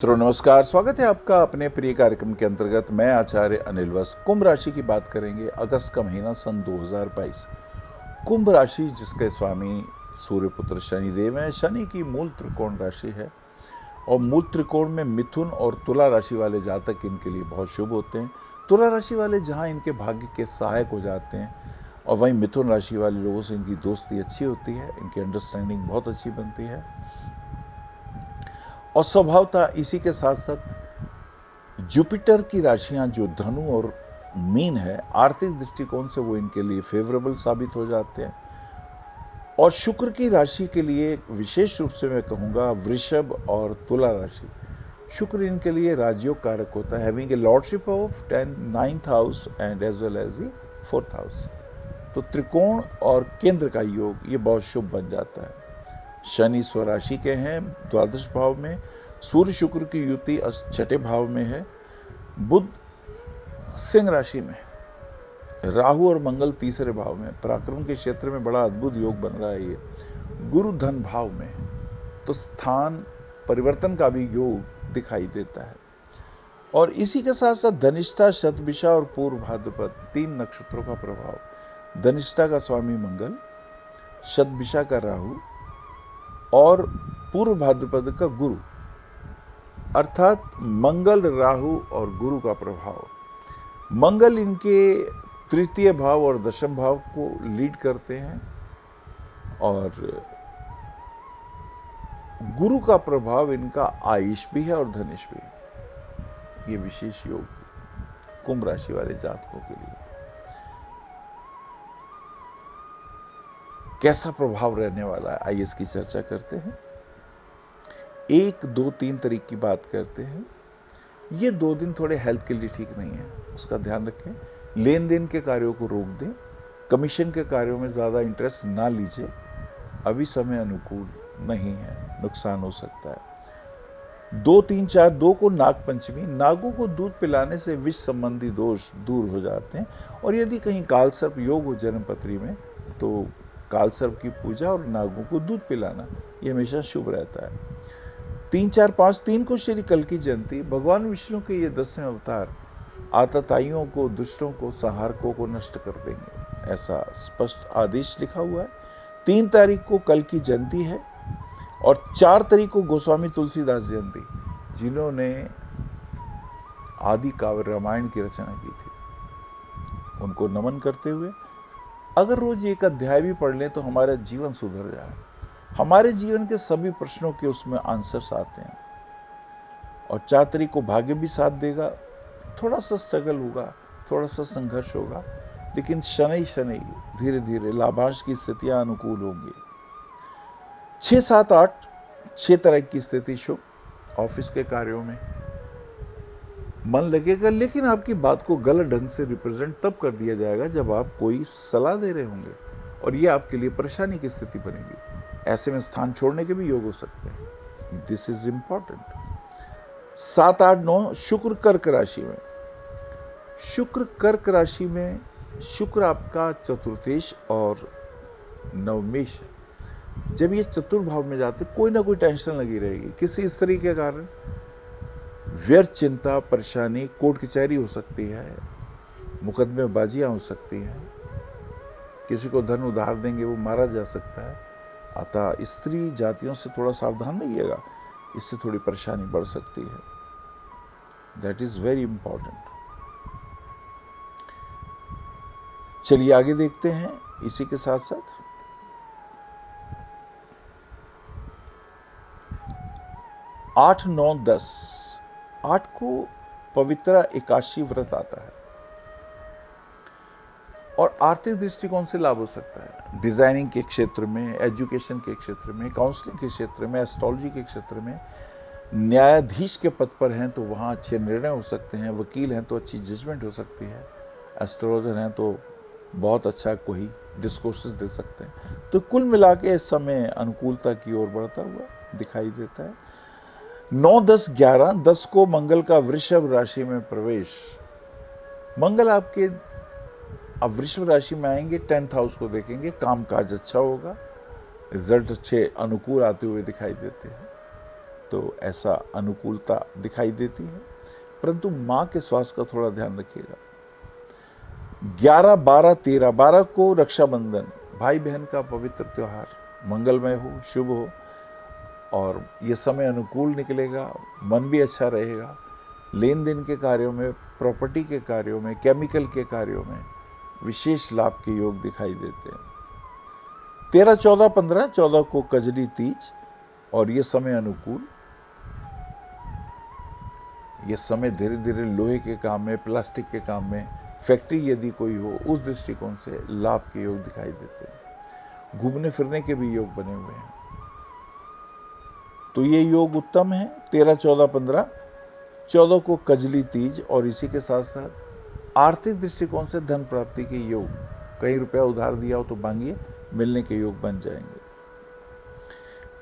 नमस्कार, स्वागत है आपका अपने प्रिय कार्यक्रम के अंतर्गत। मैं आचार्य अनिल वस। कुंभ राशि की बात करेंगे। अगस्त का महीना सन 2022। कुंभ राशि जिसके स्वामी सूर्यपुत्र शनिदेव हैं। शनि की मूल त्रिकोण राशि है और मूल त्रिकोण में मिथुन और तुला राशि वाले जातक इनके लिए बहुत शुभ होते हैं। तुला राशि वाले जहाँ इनके भाग्य के सहायक हो जाते हैं और वहीं मिथुन राशि वाले लोगों से इनकी दोस्ती अच्छी होती है, इनकी अंडरस्टैंडिंग बहुत अच्छी बनती है और स्वभावतः इसी के साथ साथ जुपिटर की राशियां जो धनु और मीन है, आर्थिक दृष्टिकोण से वो इनके लिए फेवरेबल साबित हो जाते हैं। और शुक्र की राशि के लिए विशेष रूप से मैं कहूँगा वृषभ और तुला राशि। शुक्र इनके लिए राजयोग कारक होता है, having a lordship of 9th house and as well as the 4th house. तो त्रिकोण और केंद्र का योग ये बहुत शुभ बन जाता है। शनि स्वराशि के हैं, द्वादश भाव में। सूर्य शुक्र की युति छठे भाव में है। बुध सिंह राशि में, राहु और मंगल तीसरे भाव में। पराक्रम के क्षेत्र में बड़ा अद्भुत योग बन रहा है ये। गुरु धन भाव में, तो स्थान परिवर्तन का भी योग दिखाई देता है। और इसी के साथ साथ धनिष्ठा, शतभिषा और पूर्व भाद्रपद 3 नक्षत्रों का प्रभाव। धनिष्ठा का स्वामी मंगल, शतभिषा का राहु और पूर्व भाद्रपद का गुरु, अर्थात मंगल, राहु और गुरु का प्रभाव। मंगल इनके तृतीय भाव और दशम भाव को लीड करते हैं और गुरु का प्रभाव इनका आयुष भी है और धनुष भी है। ये विशेष योग कुंभ राशि वाले जातकों के लिए कैसा प्रभाव रहने वाला है, आइए इसकी चर्चा करते हैं। 1, 2, 3 तारीख की बात करते हैं। ये 2 दिन थोड़े हेल्थ के लिए ठीक नहीं है, उसका ध्यान रखें। लेन देन के कार्यों को रोक दें, कमीशन के कार्यों में ज़्यादा इंटरेस्ट ना लीजिए। अभी समय अनुकूल नहीं है, नुकसान हो सकता है। 2, 3, 4, 2 को नाग पंचमी। नागों को दूध पिलाने से विष संबंधी दोष दूर हो जाते हैं। और यदि कहीं कालसर्प योग हो जन्मपत्री में, तो कालसर्प की पूजा और नागों को दूध पिलाना ये हमेशा शुभ रहता है। 3, 4, 5, 3 को श्री कल की जयंती। भगवान विष्णु के ये 10वें अवतार आतताइयों को, दुष्टों को, संहारकों को नष्ट कर देंगे, ऐसा स्पष्ट आदेश लिखा हुआ है। 3 तारीख को कल की जयंती है और 4 तारीख को गोस्वामी तुलसीदास जयंती, जिन्होंने आदि काव्य रामायण की रचना की थी, उनको नमन करते हुए अगर रोज एक अध्याय भी पढ़ लें तो हमारा जीवन सुधर जाए। हमारे जीवन के सभी प्रश्नों के उसमें आंसर्स आते हैं। और 4 तारीख को भाग्य भी साथ देगा। थोड़ा सा स्ट्रगल होगा, थोड़ा सा संघर्ष होगा, लेकिन शनि शनि धीरे धीरे लाभांश की स्थितियां अनुकूल होंगी। 6, 7, 8 6 तारीख की स्थिति शुभ। ऑफिस के कार्यों में मन लगेगा, लेकिन आपकी बात को गलत ढंग से रिप्रेजेंट तब कर दिया जाएगा जब आप कोई सलाह दे रहे होंगे और ये आपके लिए परेशानी की स्थिति बनेगी। ऐसे में स्थान छोड़ने के भी योग हो सकते हैं। This is important. 7, 8, 9 शुक्र कर्क राशि में। शुक्र कर्क राशि में, शुक्र आपका चतुर्थेश और नवमेश है। जब ये चतुर्भाव में जाते कोई ना कोई टेंशन लगी रहेगी किसी स्त्री के कारण। व्यर्थ चिंता, परेशानी, कोर्ट कचहरी हो सकती है, मुकदमेबाजियां हो सकती हैं, किसी को धन उधार देंगे वो मारा जा सकता है। अतः स्त्री जातियों से थोड़ा सावधान रहिएगा, इससे थोड़ी परेशानी बढ़ सकती है। That is very important. चलिए आगे देखते हैं। इसी के साथ साथ 8, 9, 10 8 को पवित्र एकादशी व्रत आता है और आर्थिक दृष्टिकोण से लाभ हो सकता है। डिजाइनिंग के क्षेत्र में, एजुकेशन के क्षेत्र में, काउंसलिंग के क्षेत्र में, एस्ट्रोलॉजी के क्षेत्र में, न्यायाधीश के पद पर हैं तो वहाँ अच्छे निर्णय हो सकते हैं। वकील हैं तो अच्छी जजमेंट हो सकती है। एस्ट्रोलॉजर हैं तो बहुत अच्छा कोई डिस्कोर्सेस दे सकते हैं। तो कुल मिला के इस समय अनुकूलता की ओर बढ़ता हुआ दिखाई देता है। 9, 10, 11 10 को मंगल का वृषभ राशि में प्रवेश। मंगल आपके अब वृषभ राशि में आएंगे, 10th हाउस को देखेंगे, काम काज अच्छा होगा, रिजल्ट अच्छे अनुकूल आते हुए दिखाई देते हैं। तो ऐसा अनुकूलता दिखाई देती है। परंतु माँ के स्वास्थ्य का थोड़ा ध्यान रखिएगा। 11, 12, 13, 12 को रक्षाबंधन, भाई बहन का पवित्र त्यौहार मंगलमय हो, शुभ हो, और ये समय अनुकूल निकलेगा, मन भी अच्छा रहेगा। लेन देन के कार्यों में, प्रॉपर्टी के कार्यों में, केमिकल के कार्यों में विशेष लाभ के योग दिखाई देते हैं। 13, 14, 15, 14 को कजली तीज, और ये समय अनुकूल। ये समय धीरे धीरे लोहे के काम में, प्लास्टिक के काम में, फैक्ट्री यदि कोई हो, उस दृष्टिकोण से लाभ के योग दिखाई देते हैं। घूमने फिरने के भी योग बने हुए हैं, तो ये योग उत्तम है। 13, 14, 15, 14 को कजली तीज, और इसी के साथ साथ आर्थिक दृष्टिकोण से धन प्राप्ति के योग। कहीं रुपया उधार दिया हो तो मांगिए, मिलने के योग बन जाएंगे।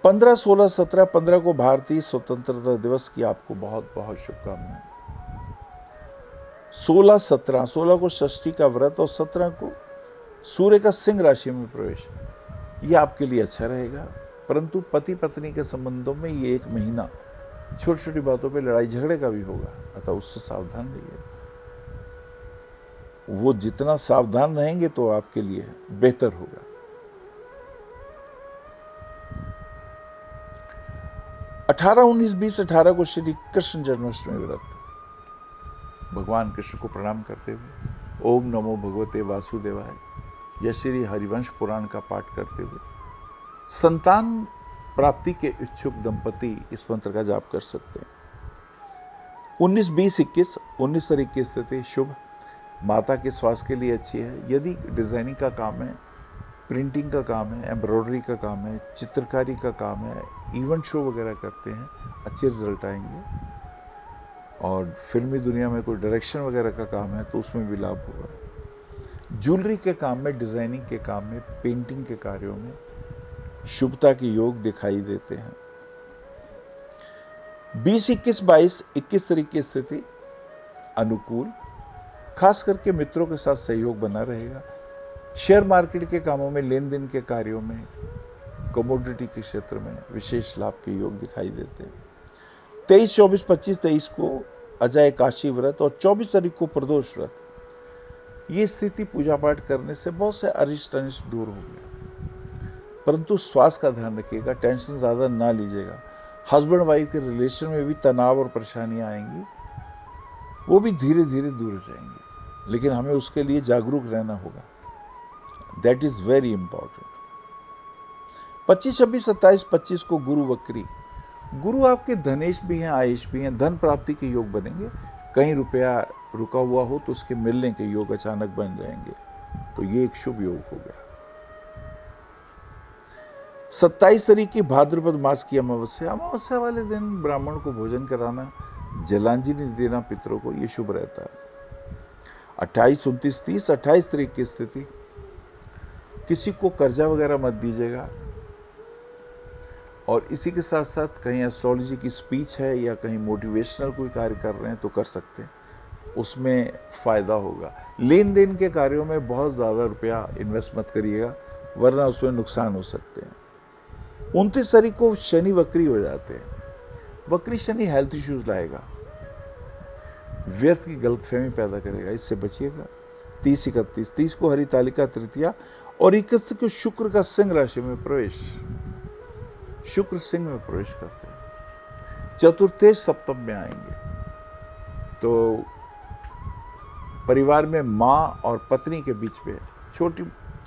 15, 16, 17, 15 को भारतीय स्वतंत्रता दिवस की आपको बहुत बहुत शुभकामनाएं। 16, 17, 16 को षष्ठी का व्रत, और 17 को सूर्य का सिंह राशि में प्रवेश, ये आपके लिए अच्छा रहेगा। परंतु पति पत्नी के संबंधों में ये एक महीना छोटी छोटी बातों पे लड़ाई झगड़े का भी होगा, अतः उससे सावधान रहिए। वो जितना सावधान रहेंगे तो आपके लिए बेहतर होगा। 18, 19, 20, 18 को श्री कृष्ण जन्माष्टमी व्रत, भगवान कृष्ण को प्रणाम करते हुए ओम नमो भगवते वासुदेवाय या श्री हरिवंश पुराण का पाठ करते हुए संतान प्राप्ति के इच्छुक दंपति इस मंत्र का जाप कर सकते हैं। 19, 20, 21, 19 तारीख की स्थिति शुभ, माता के स्वास्थ्य के लिए अच्छी है। यदि डिजाइनिंग का काम है, प्रिंटिंग का काम है, एम्ब्रॉयडरी का काम है, चित्रकारी का काम है, इवेंट शो वगैरह करते हैं, अच्छे रिजल्ट आएंगे। और फिल्मी दुनिया में कोई डायरेक्शन वगैरह का काम है तो उसमें भी लाभ होगा। ज्वेलरी के काम में, डिजाइनिंग के काम में, पेंटिंग के कार्यों में शुभता के योग दिखाई देते हैं। 20, 21, 22, 21 तारीख की स्थिति अनुकूल, खास करके मित्रों के साथ सहयोग बना रहेगा। शेयर मार्केट के कामों में, लेन देन के कार्यों में, कमोडिटी के क्षेत्र में विशेष लाभ के योग दिखाई देते हैं। 23, 24, 25, 23 को अजय काशी व्रत, और 24 तारीख को प्रदोष व्रत। ये स्थिति पूजा पाठ करने से बहुत से अरिष्ट अनिष्ट दूर हो गया। परंतु स्वास्थ्य का ध्यान रखिएगा, टेंशन ज़्यादा ना लीजिएगा। हस्बैंड वाइफ के रिलेशन में भी तनाव और परेशानियां आएंगी, वो भी धीरे धीरे दूर हो जाएंगी, लेकिन हमें उसके लिए जागरूक रहना होगा। That is very important. 25, 26, 27, 25 को गुरु वक्री, गुरु आपके धनेश भी हैं, आयुष भी हैं, धन प्राप्ति के योग बनेंगे। कहीं रुपया रुका हुआ हो तो उसके मिलने के योग अचानक बन जाएंगे, तो ये एक शुभ योग हो गया। 27 तारीख की भाद्रपद मास की अमावस्या, अमावस्या वाले दिन ब्राह्मण को भोजन कराना, जलांजलि देना पितरों को, ये शुभ रहता है। 28, 29, 30, 28 तारीख की स्थिति, किसी को कर्जा वगैरह मत दीजिएगा। और इसी के साथ साथ कहीं एस्ट्रोलॉजी की स्पीच है या कहीं मोटिवेशनल कोई कार्य कर रहे हैं तो कर सकते हैं, उसमें फ़ायदा होगा। लेन देन के कार्यों में बहुत ज़्यादा रुपया इन्वेस्ट मत करिएगा, वरना उसमें नुकसान हो सकते हैं। 29 तारीख को शनि वक्री हो जाते हैं। वक्री शनि हेल्थ इश्यूज लाएगा, व्यर्थ की गलतफहमी पैदा करेगा, इससे बचिएगा। 30, 31, 30 को हरितालिका तृतीया, और 21 को शुक्र का सिंह राशि में प्रवेश, शुक्र सिंह में प्रवेश करते हैं। चतुर्थेश सप्तम में आएंगे, तो परिवार में माँ और पत्नी के बीच में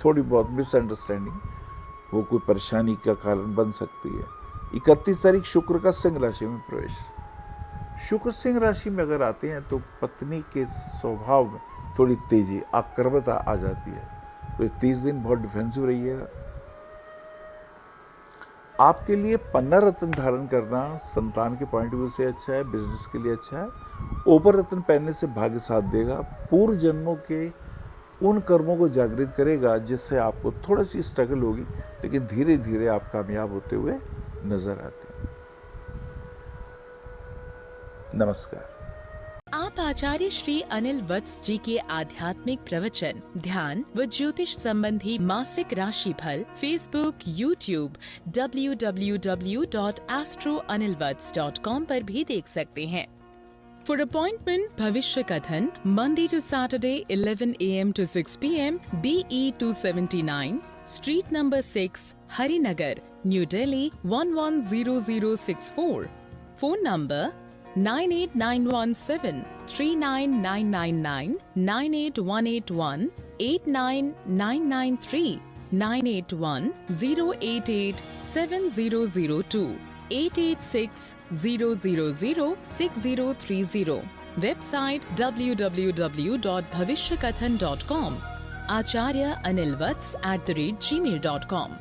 थोड़ी बहुत मिसअंडरस्टैंडिंग, वो कोई परेशानी का कारण बन सकती है। 31 तारीख शुक्र का सिंह राशि में प्रवेश, शुक्र सिंह राशि में अगर आते हैं तो पत्नी के स्वभाव में थोड़ी तेजी, आक्रमकता आ जाती है, तो 30 दिन बहुत डिफेंसिव रहिएगा। आपके लिए पन्ना रत्न धारण करना संतान के पॉइंट ऑफ व्यू से अच्छा है, बिजनेस के लिए अच्छा है। ओपर रत्न पहनने से भाग्य साथ देगा, पूर्व जन्मों के उन कर्मों को जागृत करेगा जिससे आपको थोड़ी सी स्ट्रगल होगी, लेकिन धीरे धीरे आप कामयाब होते हुए नजर आते हैं। नमस्कार। आप आचार्य श्री अनिल वत्स जी के आध्यात्मिक प्रवचन, ध्यान व ज्योतिष संबंधी मासिक राशिफल फेसबुक, यूट्यूब, www.astroanilvats.com पर भी देख सकते हैं। For appointment, भविष्य कथन, Monday to Saturday, 11 a.m. to 6 p.m. BE 279, Street number 6, Harinagar, New Delhi 110064. Phone number 98917 39999 98181 89993 981 088 7002 886-000-6030. Website www.bhavishyakathan.com. Acharya Anil Vats @gmail.com.